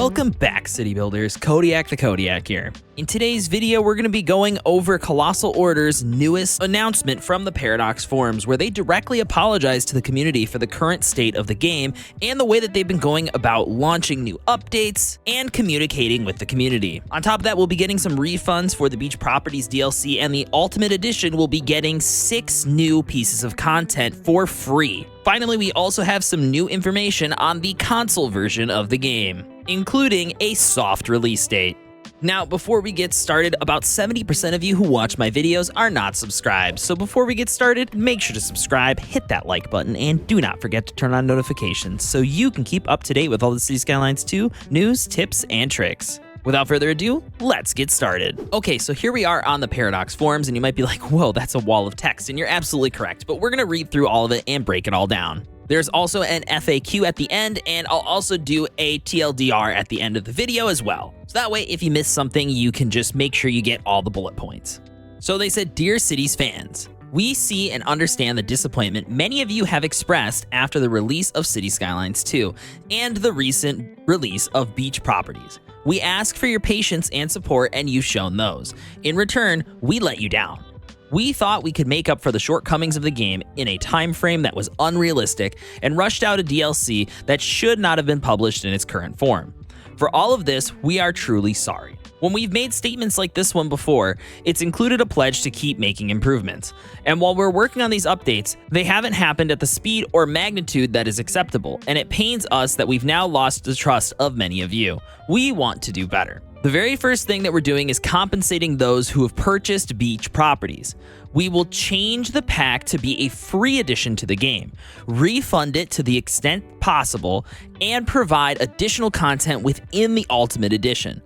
Welcome back, City Builders. Kodiak the Kodiak here. In today's video, we're going to be going over Colossal Order's newest announcement from the Paradox forums, where they directly apologize to the community for the current state of the game and the way that they've been going about launching new updates and communicating with the community. On top of that, we'll be getting some refunds for the Beach Properties DLC, and the Ultimate Edition will be getting 6 new pieces of content for free. Finally, we also have some new information on the console version of the game, including a soft release date. Now, before we get started, about 70% of you who watch my videos are not subscribed. So before we get started, make sure to subscribe, hit that like button, and do not forget to turn on notifications so you can keep up to date with all the Cities Skylines 2 news, tips, and tricks. Without further ado, let's get started. Okay, so here we are on the Paradox forums, and you might be like, whoa, that's a wall of text, and you're absolutely correct, but we're gonna read through all of it and break it all down. There's also an FAQ at the end, and I'll also do a TLDR at the end of the video as well. So that way, if you miss something, you can just make sure you get all the bullet points. So they said, "Dear Cities fans, we see and understand the disappointment many of you have expressed after the release of Cities Skylines 2 and the recent release of Beach Properties. We ask for your patience and support, and you've shown those. In return, we let you down. We thought we could make up for the shortcomings of the game in a time frame that was unrealistic and rushed out a DLC that should not have been published in its current form. For all of this, we are truly sorry. When we've made statements like this one before, it's included a pledge to keep making improvements. And while we're working on these updates, they haven't happened at the speed or magnitude that is acceptable, and it pains us that we've now lost the trust of many of you. We want to do better. The very first thing that we're doing is compensating those who have purchased Beach Properties. We will change the pack to be a free addition to the game, refund it to the extent possible, and provide additional content within the Ultimate Edition.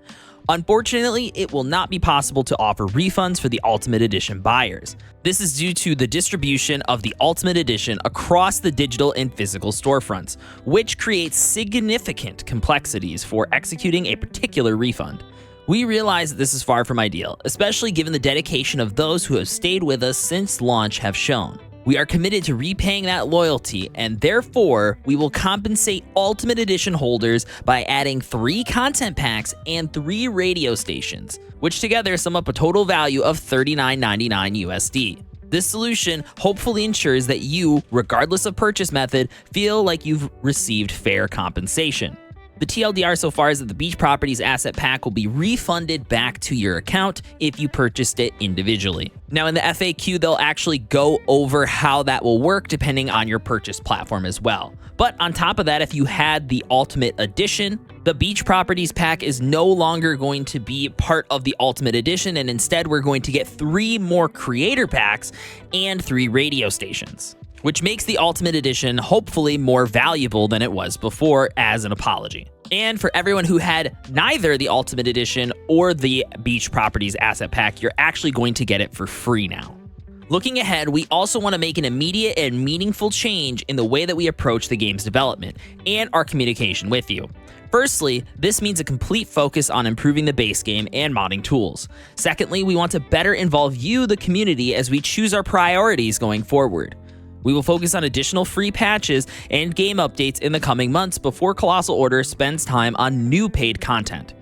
Unfortunately, it will not be possible to offer refunds for the Ultimate Edition buyers. This is due to the distribution of the Ultimate Edition across the digital and physical storefronts, which creates significant complexities for executing a particular refund. We realize that this is far from ideal, especially given the dedication of those who have stayed with us since launch have shown. We are committed to repaying that loyalty, and therefore, we will compensate Ultimate Edition holders by adding 3 content packs and 3 radio stations, which together sum up a total value of $39.99 USD. This solution hopefully ensures that you, regardless of purchase method, feel like you've received fair compensation. The TLDR so far is that the Beach Properties asset pack will be refunded back to your account if you purchased it individually. Now in the FAQ, they'll actually go over how that will work depending on your purchase platform as well. But on top of that, if you had the Ultimate Edition, the Beach Properties pack is no longer going to be part of the Ultimate Edition, and instead we're going to get 3 more creator packs and 3 radio stations, which makes the Ultimate Edition hopefully more valuable than it was before as an apology. And for everyone who had neither the Ultimate Edition or the Beach Properties asset pack, you're actually going to get it for free now. Looking ahead, we also want to make an immediate and meaningful change in the way that we approach the game's development and our communication with you. Firstly, this means a complete focus on improving the base game and modding tools. Secondly, we want to better involve you, the community, as we choose our priorities going forward. We will focus on additional free patches and game updates in the coming months before Colossal Order spends time on new paid content,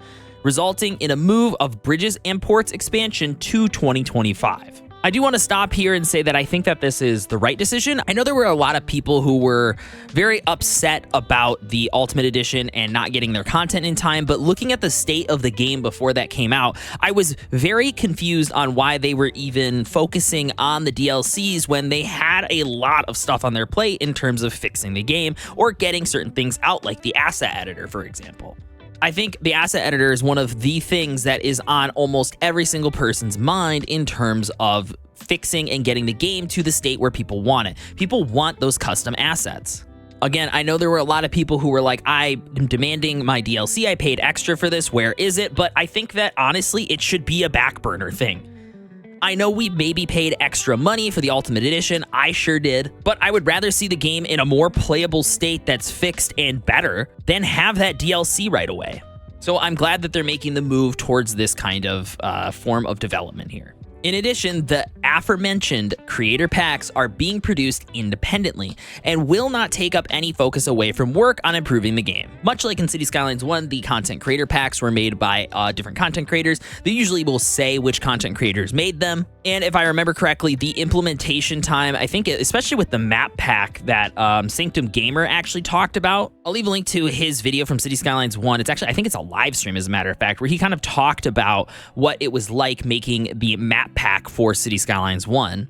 resulting in a move of Bridges and Ports expansion to 2025. I do want to stop here and say that I think that this is the right decision. I know there were a lot of people who were very upset about the Ultimate Edition and not getting their content in time, but looking at the state of the game before that came out, I was very confused on why they were even focusing on the DLCs when they had a lot of stuff on their plate in terms of fixing the game or getting certain things out, like the asset editor, for example. I think the asset editor is one of the things that is on almost every single person's mind in terms of fixing and getting the game to the state where people want it. People want those custom assets. Again, I know there were a lot of people who were like, I'm demanding my DLC, I paid extra for this, where is it? But I think that honestly, it should be a back burner thing. I know we maybe paid extra money for the Ultimate Edition, I sure did, but I would rather see the game in a more playable state that's fixed and better than have that DLC right away. So I'm glad that they're making the move towards this kind of form of development here. In addition, the aforementioned creator packs are being produced independently and will not take up any focus away from work on improving the game. Much like in Cities Skylines 1, the content creator packs were made by different content creators. They usually will say which content creators made them. And if I remember correctly, the implementation time, I think, especially with the map pack that Sanctum Gamer actually talked about, I'll leave a link to his video from Cities Skylines 1. It's actually, I think it's a live stream, as a matter of fact, where he kind of talked about what it was like making the map pack for Cities Skylines 1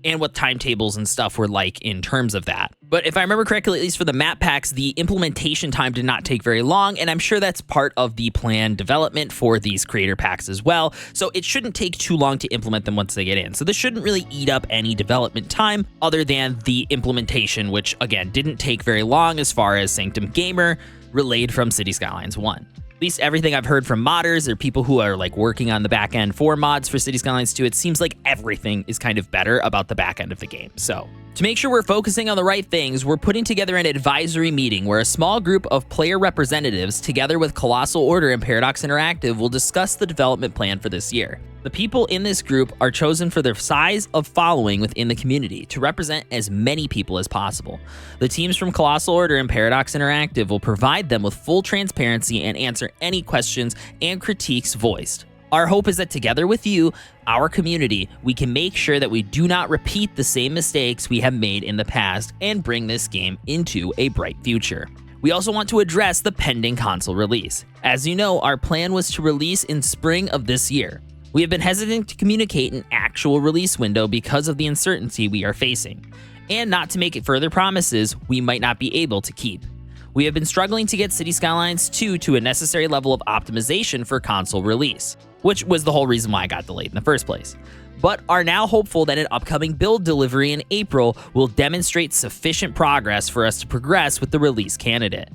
and what timetables and stuff were like in terms of that. But if I remember correctly, at least for the map packs, the implementation time did not take very long, and I'm sure that's part of the planned development for these creator packs as well, so it shouldn't take too long to implement them once they get in. So this shouldn't really eat up any development time other than the implementation, which again didn't take very long as far as Sanctum Gamer relayed from Cities Skylines 1. At least everything I've heard from modders or people who are like working on the back end for mods for Cities Skylines 2, it seems like everything is kind of better about the back end of the game. So to make sure we're focusing on the right things, we're putting together an advisory meeting where a small group of player representatives, together with Colossal Order and Paradox Interactive, will discuss the development plan for this year. The people in this group are chosen for their size of following within the community to represent as many people as possible. The teams from Colossal Order and Paradox Interactive will provide them with full transparency and answer any questions and critiques voiced. Our hope is that together with you, our community, we can make sure that we do not repeat the same mistakes we have made in the past and bring this game into a bright future. We also want to address the pending console release. As you know, our plan was to release in spring of this year. We have been hesitant to communicate an actual release window because of the uncertainty we are facing, and not to make it further promises we might not be able to keep. We have been struggling to get Cities Skylines 2 to a necessary level of optimization for console release, which was the whole reason why I got delayed in the first place, but are now hopeful that an upcoming build delivery in April will demonstrate sufficient progress for us to progress with the release candidate,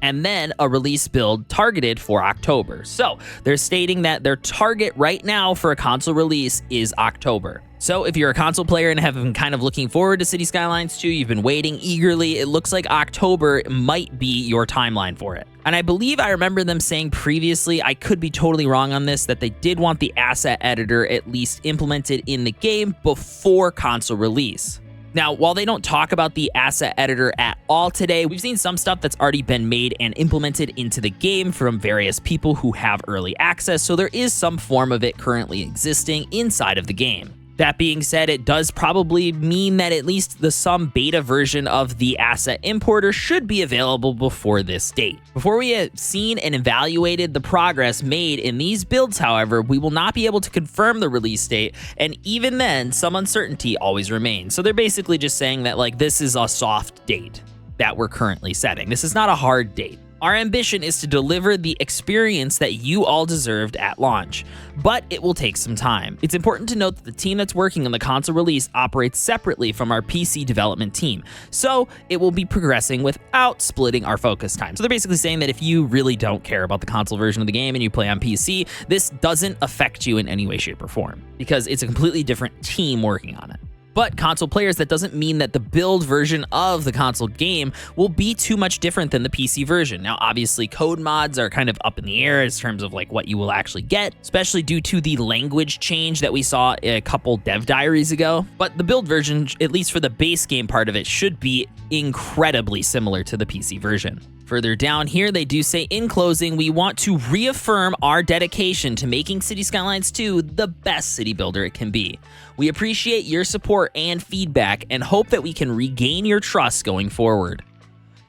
and then a release build targeted for October. So they're stating that their target right now for a console release is October. So if you're a console player and have been kind of looking forward to Cities Skylines 2, you've been waiting eagerly, it looks like October might be your timeline for it. And I believe I remember them saying previously, I could be totally wrong on this, that they did want the asset editor at least implemented in the game before console release. Now, while they don't talk about the asset editor at all today, we've seen some stuff that's already been made and implemented into the game from various people who have early access, so there is some form of it currently existing inside of the game. That being said, it does probably mean that at least some beta version of the asset importer should be available before this date. Before we have seen and evaluated the progress made in these builds, however, we will not be able to confirm the release date, and even then, some uncertainty always remains. So they're basically just saying that like this is a soft date that we're currently setting. This is not a hard date. Our ambition is to deliver the experience that you all deserved at launch, but it will take some time. It's important to note that the team that's working on the console release operates separately from our PC development team, so it will be progressing without splitting our focus time. So they're basically saying that if you really don't care about the console version of the game and you play on PC, this doesn't affect you in any way, shape, or form, because it's a completely different team working on it. But console players, that doesn't mean that the build version of the console game will be too much different than the PC version. Now, obviously, code mods are kind of up in the air in terms of like what you will actually get, especially due to the language change that we saw a couple dev diaries ago. But the build version, at least for the base game part of it, should be incredibly similar to the PC version. Further down here, they do say, in closing, we want to reaffirm our dedication to making Cities Skylines 2 the best city builder it can be. We appreciate your support and feedback and hope that we can regain your trust going forward.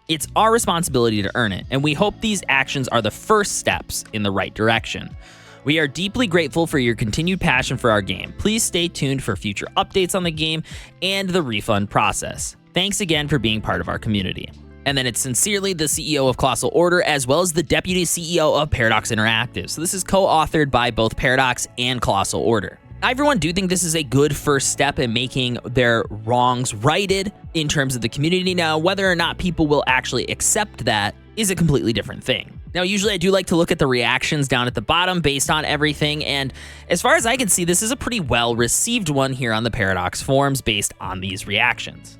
It's our responsibility to earn it, and we hope these actions are the first steps in the right direction. We are deeply grateful for your continued passion for our game. Please stay tuned for future updates on the game and the refund process. Thanks again for being part of our community. And then it's sincerely the CEO of Colossal Order, as well as the Deputy CEO of Paradox Interactive. So this is co-authored by both Paradox and Colossal Order. I, for one, do think this is a good first step in making their wrongs righted in terms of the community. Now, whether or not people will actually accept that is a completely different thing. Now, usually I do like to look at the reactions down at the bottom based on everything, and as far as I can see, this is a pretty well-received one here on the Paradox forums based on these reactions.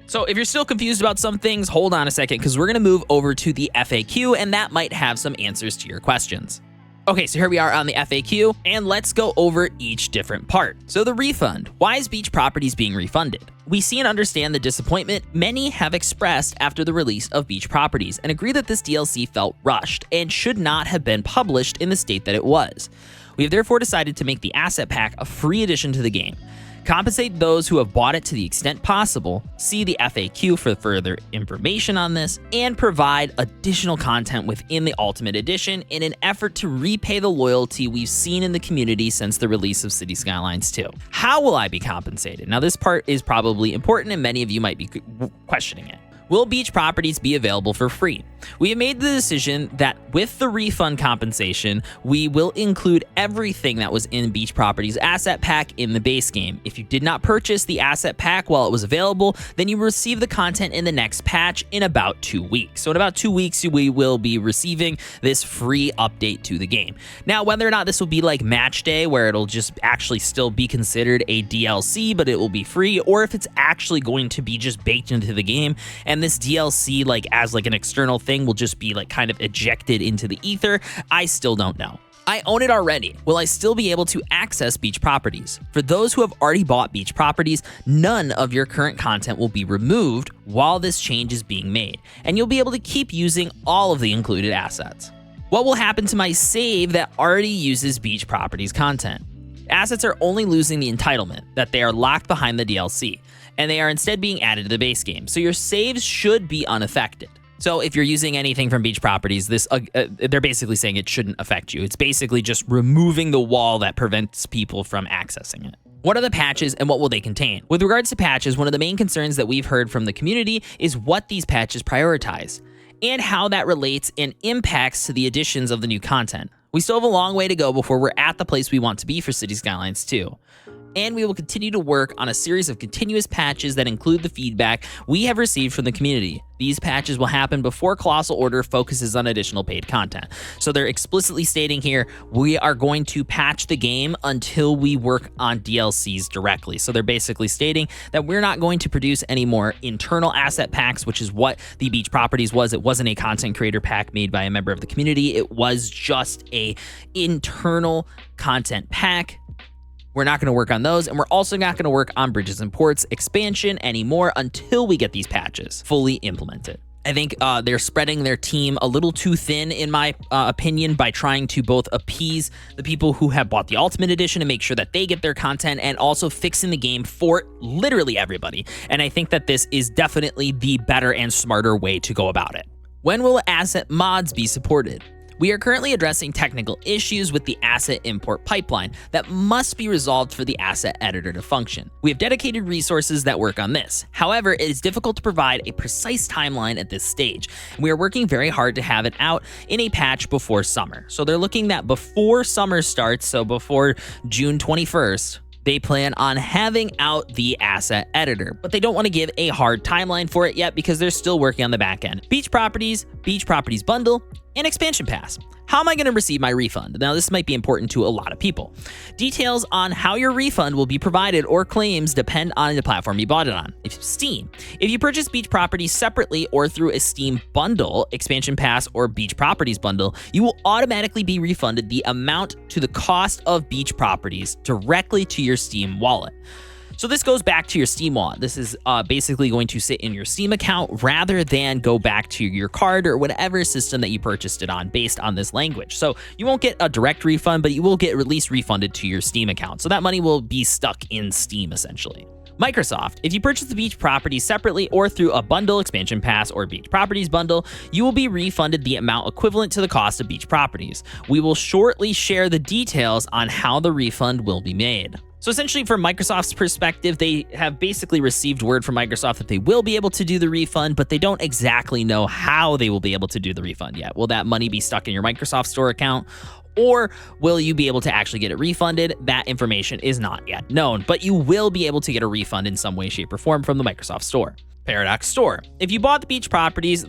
So if you're still confused about some things, hold on a second, because we're going to move over to the FAQ, and that might have some answers to your questions. Okay, so here we are on the FAQ, and let's go over each different part. So the refund. Why is Beach Properties being refunded? We see and understand the disappointment many have expressed after the release of Beach Properties and agree that this DLC felt rushed and should not have been published in the state that it was. We have therefore decided to make the asset pack a free addition to the game. Compensate those who have bought it to the extent possible, see the FAQ for further information on this, and provide additional content within the Ultimate Edition in an effort to repay the loyalty we've seen in the community since the release of Cities Skylines 2. How will I be compensated? Now, this part is probably important and many of you might be questioning it. Will Beach Properties be available for free? We have made the decision that with the refund compensation, we will include everything that was in Beach Properties asset pack in the base game. If you did not purchase the asset pack while it was available, then you receive the content in the next patch in about 2 weeks. So in about 2 weeks, we will be receiving this free update to the game. Now, whether or not this will be like Match Day, where it'll just actually still be considered a DLC, but it will be free, or if it's actually going to be just baked into the game, and this DLC, like as like an external thing, will just be like kind of ejected into the ether, I still don't know. I own it already. Will I still be able to access Beach Properties? For those who have already bought Beach Properties, none of your current content will be removed while this change is being made, and you'll be able to keep using all of the included assets. What will happen to my save that already uses Beach Properties content? Assets are only losing the entitlement that they are locked behind the DLC, and they are instead being added to the base game, so your saves should be unaffected. So if you're using anything from Beach Properties, this they're basically saying it shouldn't affect you. It's basically just removing the wall that prevents people from accessing it. What are the patches and what will they contain? With regards to patches, one of the main concerns that we've heard from the community is what these patches prioritize and how that relates and impacts to the additions of the new content. We still have a long way to go before we're at the place we want to be for Cities Skylines 2. And we will continue to work on a series of continuous patches that include the feedback we have received from the community. These patches will happen before Colossal Order focuses on additional paid content. So they're explicitly stating here, we are going to patch the game until we work on DLCs directly. So they're basically stating that we're not going to produce any more internal asset packs, which is what the Beach Properties was. It wasn't a content creator pack made by a member of the community. It was just a internal content pack. We're not going to work on those, and we're also not going to work on Bridges and Ports expansion anymore until we get these patches fully implemented. I think they're spreading their team a little too thin, in my opinion, by trying to both appease the people who have bought the Ultimate Edition and make sure that they get their content, and also fixing the game for literally everybody. And I think that this is definitely the better and smarter way to go about it. When will asset mods be supported? We are currently addressing technical issues with the asset import pipeline that must be resolved for the asset editor to function. We have dedicated resources that work on this. However, it is difficult to provide a precise timeline at this stage. We are working very hard to have it out in a patch before summer. So they're looking that before summer starts, so before June 21st, they plan on having out the asset editor, but they don't want to give a hard timeline for it yet because they're still working on the back end. Beach Properties Bundle, and Expansion Pass. How am I going to receive my refund? Now, this might be important to a lot of people. Details on how your refund will be provided or claims depend on the platform you bought it on. If Steam. If you purchase Beach Properties separately or through a Steam bundle, Expansion Pass, or Beach Properties bundle, you will automatically be refunded the amount to the cost of Beach Properties directly to your Steam wallet. So this goes back to your Steam wallet. This is basically going to sit in your Steam account rather than go back to your card or whatever system that you purchased it on based on this language. So you won't get a direct refund, but you will get at least refunded to your Steam account. So that money will be stuck in Steam essentially. Microsoft. If you purchase the Beach Properties separately or through a bundle, Expansion Pass, or Beach Properties bundle, you will be refunded the amount equivalent to the cost of Beach Properties. We will shortly share the details on how the refund will be made. So essentially, from Microsoft's perspective, they have basically received word from Microsoft that they will be able to do the refund, but they don't exactly know how they will be able to do the refund yet. Will that money be stuck in your Microsoft Store account? Or will you be able to actually get it refunded? That information is not yet known, but you will be able to get a refund in some way, shape, or form from the Microsoft Store. Paradox Store. If you bought the Beach Properties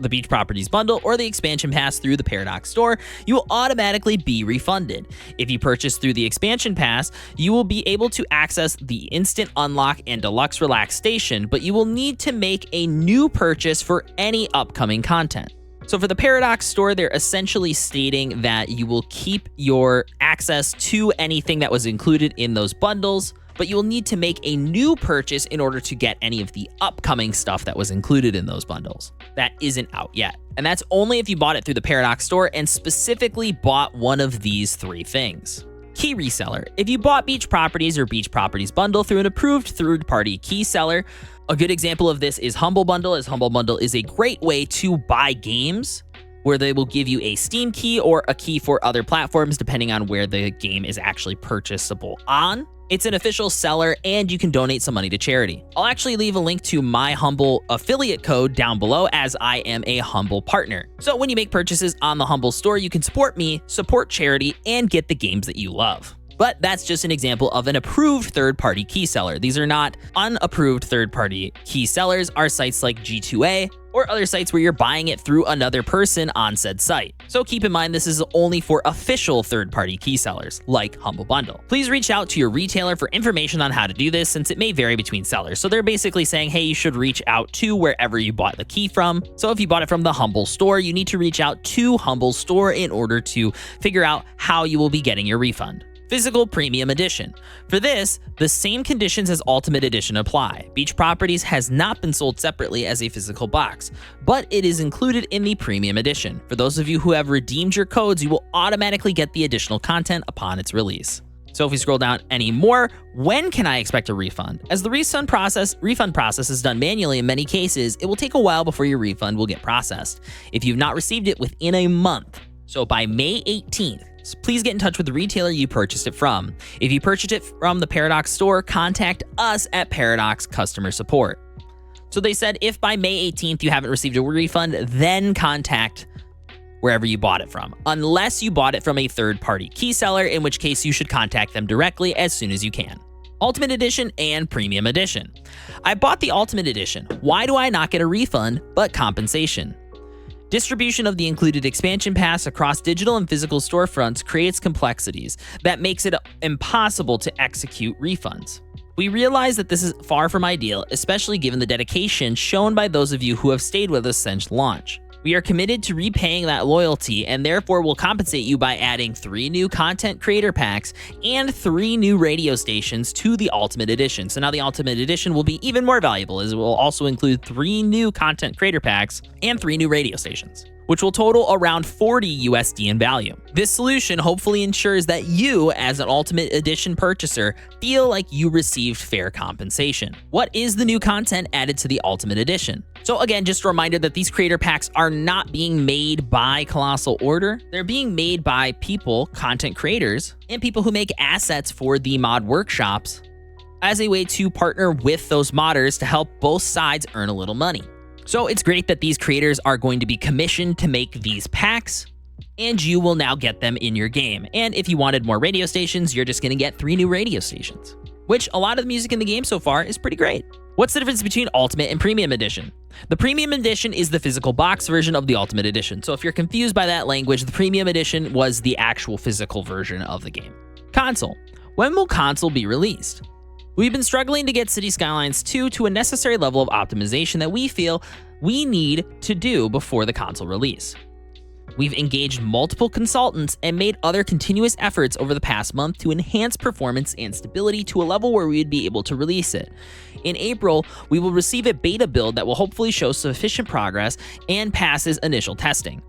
bundle, or the Expansion Pass through the Paradox Store, you will automatically be refunded. If you purchase through the Expansion Pass, you will be able to access the Instant Unlock and Deluxe Relaxation, but you will need to make a new purchase for any upcoming content. So for the Paradox store, they're essentially stating that you will keep your access to anything that was included in those bundles, but you will need to make a new purchase in order to get any of the upcoming stuff that was included in those bundles. That isn't out yet. And that's only if you bought it through the Paradox store and specifically bought one of these 3 things. Key reseller. If you bought Beach Properties or Beach Properties bundle through an approved third-party key seller, a good example of this is Humble Bundle, as Humble Bundle is a great way to buy games where they will give you a Steam key or a key for other platforms depending on where the game is actually purchasable on. It's an official seller and you can donate some money to charity. I'll actually leave a link to my Humble affiliate code down below as I am a Humble partner. So when you make purchases on the Humble store, you can support me, support charity, and get the games that you love. But that's just an example of an approved third-party key seller. These are not unapproved third-party key sellers, are sites like G2A or other sites where you're buying it through another person on said site. So keep in mind this is only for official third-party key sellers, like Humble Bundle. Please reach out to your retailer for information on how to do this since it may vary between sellers. So they're basically saying, hey, you should reach out to wherever you bought the key from. So if you bought it from the Humble store, you need to reach out to Humble store in order to figure out how you will be getting your refund. Physical Premium Edition. For this, the same conditions as Ultimate Edition apply. Beach Properties has not been sold separately as a physical box, but it is included in the Premium Edition. For those of you who have redeemed your codes, you will automatically get the additional content upon its release. So if we scroll down any more, when can I expect a refund? As the refund process is done manually in many cases, it will take a while before your refund will get processed. If you've not received it within a month, so by May 18th, please get in touch with the retailer you purchased it from. If you purchased it from the Paradox store, contact us at Paradox Customer Support. So they said if by May 18th you haven't received a refund, then contact wherever you bought it from, unless you bought it from a third-party key seller, in which case you should contact them directly as soon as you can. Ultimate Edition and Premium Edition. I bought the Ultimate Edition. Why do I not get a refund but compensation? Distribution of the included expansion pass across digital and physical storefronts creates complexities that makes it impossible to execute refunds. We realize that this is far from ideal, especially given the dedication shown by those of you who have stayed with us since launch. We are committed to repaying that loyalty and therefore will compensate you by adding 3 new content creator packs and 3 new radio stations to the Ultimate Edition. So now the Ultimate Edition will be even more valuable as it will also include 3 new content creator packs and 3 new radio stations, which will total around 40 USD in value. This solution hopefully ensures that you, as an Ultimate Edition purchaser, feel like you received fair compensation. What is the new content added to the Ultimate Edition? So again, just a reminder that these creator packs are not being made by Colossal Order. They're being made by people, content creators, and people who make assets for the mod workshops as a way to partner with those modders to help both sides earn a little money. So it's great that these creators are going to be commissioned to make these packs, and you will now get them in your game. And if you wanted more radio stations, you're just going to get 3 new radio stations, which a lot of the music in the game so far is pretty great. What's the difference between Ultimate and Premium Edition? The Premium Edition is the physical box version of the Ultimate Edition. So if you're confused by that language, the Premium Edition was the actual physical version of the game. Console. When will console be released? We've been struggling to get Cities Skylines 2 to a necessary level of optimization that we feel we need to do before the console release. We've engaged multiple consultants and made other continuous efforts over the past month to enhance performance and stability to a level where we would be able to release it. In April, we will receive a beta build that will hopefully show sufficient progress and passes initial testing.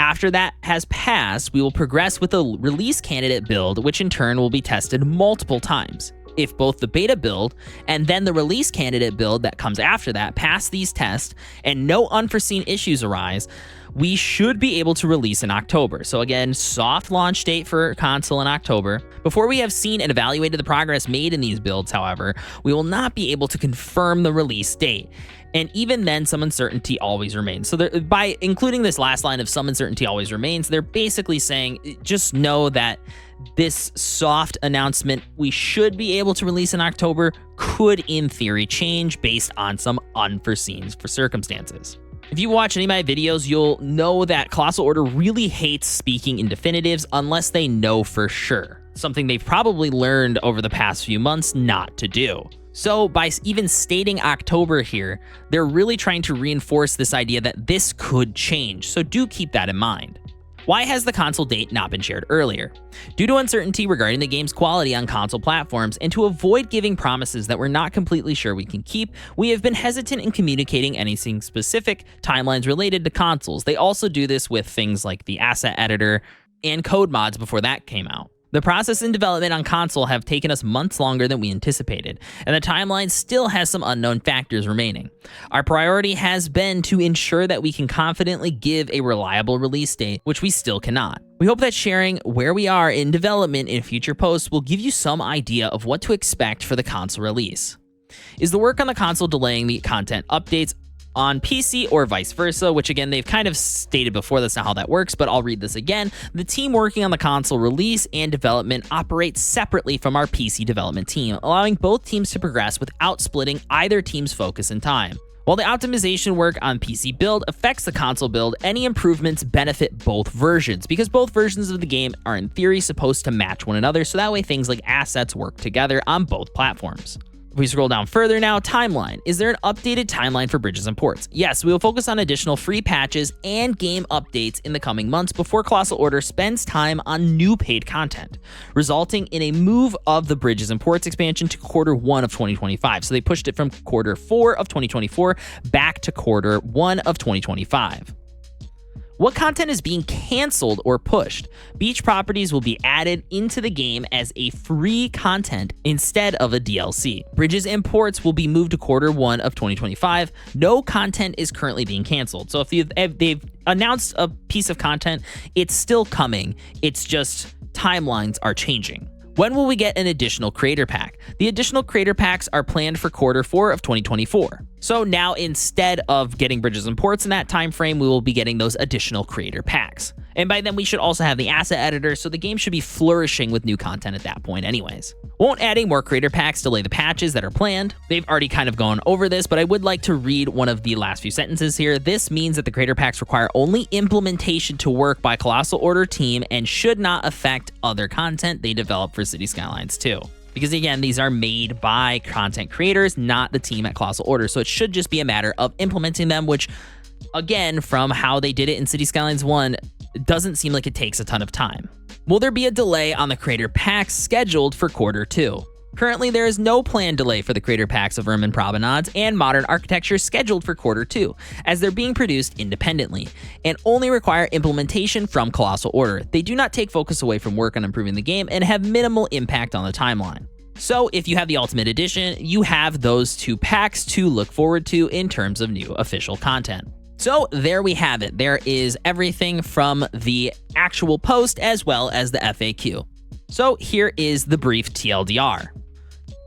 After that has passed, we will progress with a release candidate build, which in turn will be tested multiple times. If both the beta build and then the release candidate build that comes after that pass these tests and no unforeseen issues arise, we should be able to release in October. So again, soft launch date for console in October. Before we have seen and evaluated the progress made in these builds, however, we will not be able to confirm the release date. And even then, some uncertainty always remains. So by including this last line of some uncertainty always remains, they're basically saying, just know that this soft announcement we should be able to release in October could, in theory, change based on some unforeseen circumstances. If you watch any of my videos, you'll know that Colossal Order really hates speaking in definitives unless they know for sure, something they've probably learned over the past few months not to do. So by even stating October here, they're really trying to reinforce this idea that this could change, so do keep that in mind. Why has the console date not been shared earlier? Due to uncertainty regarding the game's quality on console platforms and to avoid giving promises that we're not completely sure we can keep, we have been hesitant in communicating anything specific timelines related to consoles. They also do this with things like the asset editor and code mods before that came out. The process and development on console have taken us months longer than we anticipated, and the timeline still has some unknown factors remaining. Our priority has been to ensure that we can confidently give a reliable release date, which we still cannot. We hope that sharing where we are in development in future posts will give you some idea of what to expect for the console release. Is the work on the console delaying the content updates on PC or vice versa, which again, they've kind of stated before that's not how that works, but I'll read this again. The team working on the console release and development operates separately from our PC development team, allowing both teams to progress without splitting either team's focus and time. While the optimization work on PC build affects the console build, any improvements benefit both versions, because both versions of the game are in theory supposed to match one another, so that way things like assets work together on both platforms. If we scroll down further now, timeline. Is there an updated timeline for bridges and ports? Yes, we will focus on additional free patches and game updates in the coming months before Colossal Order spends time on new paid content, resulting in a move of the bridges and ports expansion to Q1 of 2025. So they pushed it from Q4 of 2024 back to Q1 of 2025. What content is being canceled or pushed? Beach properties will be added into the game as a free content instead of a DLC. Bridges and ports will be moved to Q1 of 2025. No content is currently being canceled. So if they've announced a piece of content, it's still coming. It's just timelines are changing. When will we get an additional creator pack? The additional creator packs are planned for Q4 of 2024. So now instead of getting bridges and ports in that time frame, we will be getting those additional creator packs. And by then we should also have the asset editor, so the game should be flourishing with new content at that point anyways. Won't adding more creator packs delay the patches that are planned? They've already kind of gone over this, but I would like to read one of the last few sentences here. This means that the creator packs require only implementation to work by Colossal Order team and should not affect other content they develop for Cities Skylines 2. Because again, these are made by content creators, not the team at Colossal Order. So it should just be a matter of implementing them, which again, from how they did it in Cities Skylines 1, doesn't seem like it takes a ton of time. Will there be a delay on the creator packs scheduled for Q2? Currently, there is no planned delay for the creator packs of Ermin Promenades and Modern Architecture scheduled for Q2, as they're being produced independently, and only require implementation from Colossal Order. They do not take focus away from work on improving the game and have minimal impact on the timeline. So if you have the Ultimate Edition, you have those two packs to look forward to in terms of new official content. So there we have it. There is everything from the actual post as well as the FAQ. So here is the brief TLDR.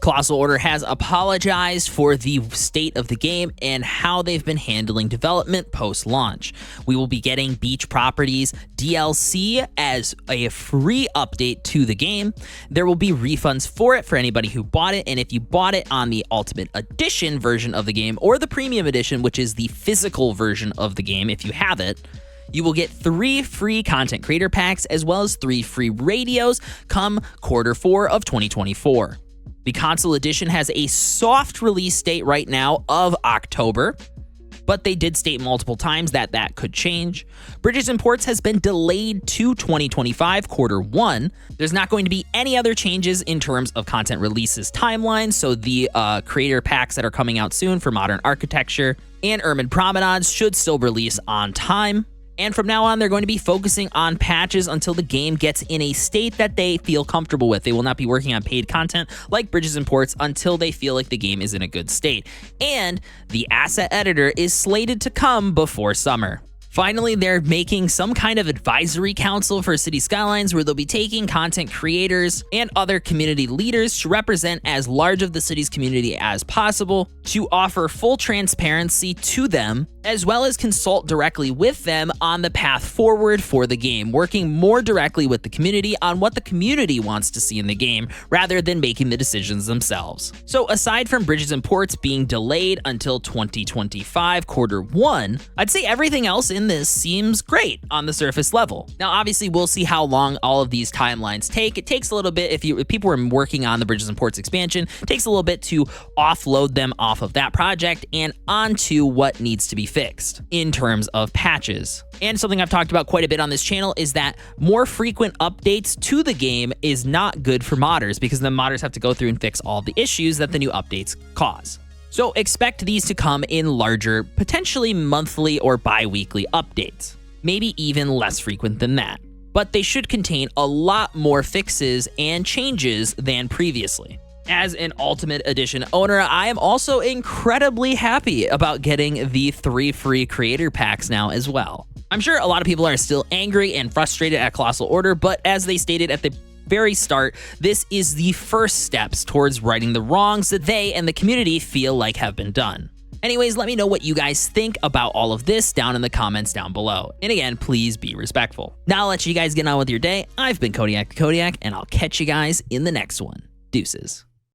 Colossal Order has apologized for the state of the game and how they've been handling development post-launch. We will be getting beach properties DLC as a free update to the game. There will be refunds for it for anybody who bought it, and if you bought it on the Ultimate Edition version of the game or the Premium Edition, which is the physical version of the game if you have it, you will get 3 free content creator packs as well as 3 free radios come Q4 of 2024. The console edition has a soft release date right now of October, but they did state multiple times that that could change. Bridges and Ports has been delayed to 2025 Q1. There's not going to be any other changes in terms of content releases timeline, so the creator packs that are coming out soon for Modern Architecture and Ermin Promenades should still release on time. And from now on, they're going to be focusing on patches until the game gets in a state that they feel comfortable with. They will not be working on paid content like Bridges and Ports until they feel like the game is in a good state. And the asset editor is slated to come before summer. Finally, they're making some kind of advisory council for Cities Skylines where they'll be taking content creators and other community leaders to represent as large of the city's community as possible, to offer full transparency to them, as well as consult directly with them on the path forward for the game, working more directly with the community on what the community wants to see in the game, rather than making the decisions themselves. So aside from Bridges and Ports being delayed until 2025 Q1, I'd say everything else in this seems great on the surface level. Now, obviously, we'll see how long all of these timelines take. It takes a little bit, if people were working on the Bridges and Ports expansion, it takes a little bit to offload them off of that project and onto what needs to be fixed in terms of patches. And something I've talked about quite a bit on this channel is that more frequent updates to the game is not good for modders, because the modders have to go through and fix all the issues that the new updates cause. So expect these to come in larger, potentially monthly or bi-weekly updates, maybe even less frequent than that. But they should contain a lot more fixes and changes than previously. As an Ultimate Edition owner, I am also incredibly happy about getting the 3 free creator packs now as well. I'm sure a lot of people are still angry and frustrated at Colossal Order, but as they stated at the very start, this is the first steps towards righting the wrongs that they and the community feel like have been done. Anyways, let me know what you guys think about all of this down in the comments down below. And again, please be respectful. Now I'll let you guys get on with your day. I've been Kodiak the Kodiak, and I'll catch you guys in the next one. Deuces.